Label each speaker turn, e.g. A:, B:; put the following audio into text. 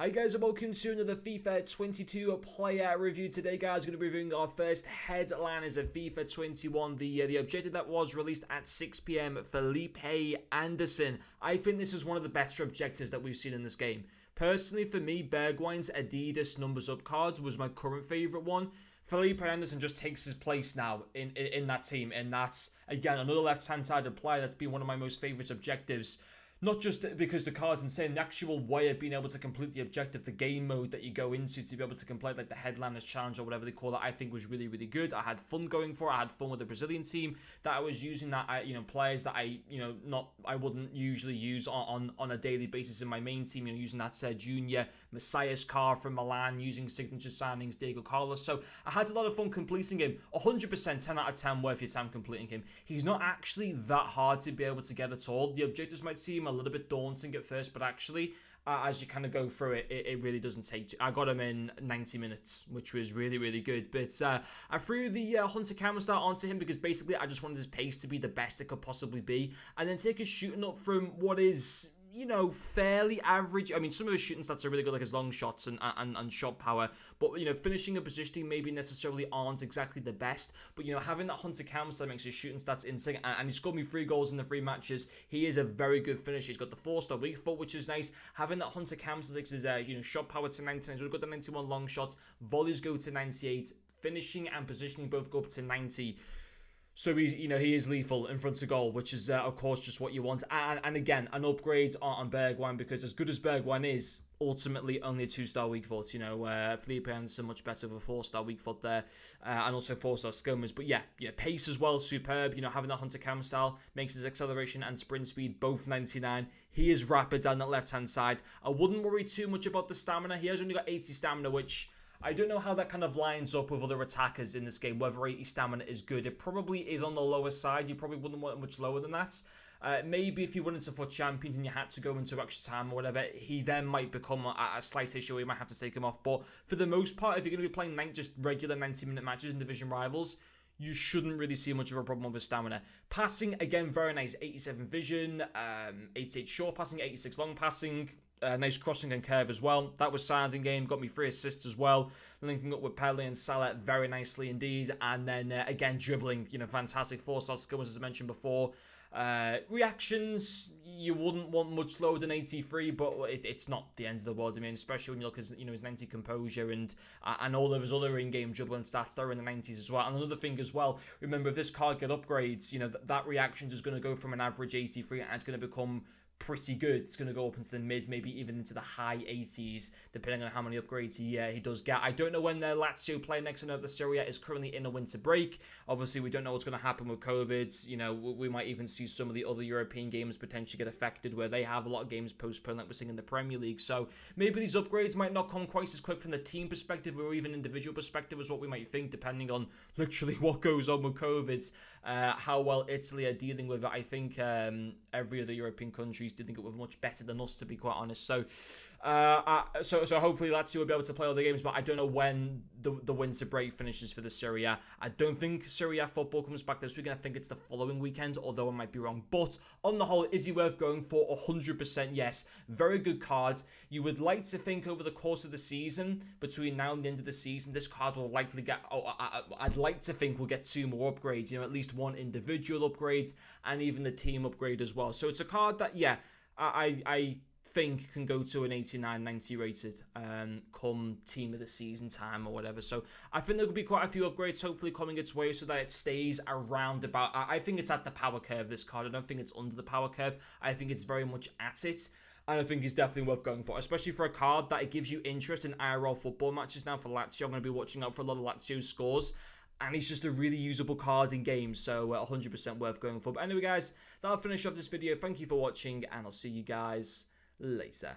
A: Hi guys and welcome to another FIFA 22 player review. Today guys, we're going to be reviewing our first headliners of FIFA 21, the objective that was released at 6 PM, Felipe Anderson. I think this is one of the better objectives that we've seen in this game. Personally for me, Bergwijn's Adidas numbers up cards was my current favourite one. Felipe Anderson just takes his place now in that team, and that's, again, another left-hand-sided player that's been one of my most favourite objectives. Not just because the card's insane, the actual way of being able to complete the objective, the game mode that you go into to be able to complete like the Headliners Challenge or whatever they call it, I think was really, really good. I had fun going for it. I had fun with the Brazilian team that I was using, that players that I wouldn't usually use on a daily basis in my main team. Using that Junior Messias car from Milan, using signature signings, Diego Carlos. So I had a lot of fun completing him. 100% 10 out of 10 worth your time completing him. He's not actually that hard to be able to get at all. The objectives might seem a little bit daunting at first, but actually as you kind of go through it, it really doesn't take I got him in 90 minutes, which was really, really good. But I threw the Hunter camera start onto him because basically I just wanted his pace to be the best it could possibly be, and then take his shooting up from what is, fairly average. I mean, some of his shooting stats are really good, like his long shots and shot power. But, finishing and positioning maybe necessarily aren't exactly the best. But, having that Hunter cam stat makes his shooting stats insane. And he scored me 3 goals in the 3 matches. He is a very good finisher. He's got the 4-star weak foot, which is nice. Having that Hunter cam stat takes his, shot power to 99. So we've got the 91 long shots. Volleys go to 98. Finishing and positioning both go up to 90. So he's, he is lethal in front of goal, which is, of course, just what you want. And again, an upgrade on Bergwijn, because as good as Bergwijn is, ultimately only a 2-star weak foot. Felipe Anderson much better with a 4-star weak foot there, and also 4-star skillers. But yeah, pace as well, superb. Having that Hunter cam style makes his acceleration and sprint speed both 99. He is rapid down that left-hand side. I wouldn't worry too much about the stamina. He has only got 80 stamina, which I don't know how that kind of lines up with other attackers in this game, whether 80 stamina is good. It probably is on the lower side. You probably wouldn't want it much lower than that. Maybe if you went into FUT Champions and you had to go into extra time or whatever, he then might become a slight issue. You might have to take him off. But for the most part, if you're going to be playing just regular 90-minute matches in Division Rivals, you shouldn't really see much of a problem with his stamina. Passing, again, very nice. 87 vision, 88 short passing, 86 long passing. Nice crossing and curve as well. That was sound in game. Got me 3 assists as well. Linking up with Pele and Salah very nicely indeed. And then again, dribbling. Fantastic 4-star skills as I mentioned before. Reactions, you wouldn't want much lower than 83, but it's not the end of the world. I mean, especially when you look at his 90 composure and all of his other in-game dribbling stats, they're in the 90s as well. And another thing as well, remember, if this card get upgrades, that reaction is going to go from an average 83 and it's going to become pretty good. It's going to go up into the mid, maybe even into the high 80s, depending on how many upgrades he does get. I don't know when the Lazio play next. I know the Serie A is currently in a winter break. Obviously, we don't know what's going to happen with COVID. We might even see some of the other European games potentially get affected, where they have a lot of games postponed, like we're seeing in the Premier League. So maybe these upgrades might not come quite as quick from the team perspective or even individual perspective as what we might think, depending on literally what goes on with COVID, how well Italy are dealing with it. I think every other European countries did think it was much better than us, to be quite honest. So hopefully Lazio will be able to play all the games, but I don't know when the winter break finishes for the Serie A. I don't think Serie A football comes back this weekend. I think it's the following weekend, although I might be wrong. But on the whole, is he worth going for? 100% yes. Very good cards. You would like to think over the course of the season, between now and the end of the season, this card will likely get, I'd like to think we'll get 2 more upgrades, at least 1 individual upgrade and even the team upgrade as well. So it's a card that, yeah, I think can go to an 89, 90 rated come team of the season time or whatever. So I think there could be quite a few upgrades hopefully coming its way so that it stays around about, I think it's at the power curve, this card. I don't think it's under the power curve. I think it's very much at it. And I think it's definitely worth going for, especially for a card that it gives you interest in IRL football matches now for Lazio. I'm going to be watching out for a lot of Lazio scores. And he's just a really usable card in games, so 100% worth going for. But anyway, guys, that'll finish off this video. Thank you for watching, and I'll see you guys later.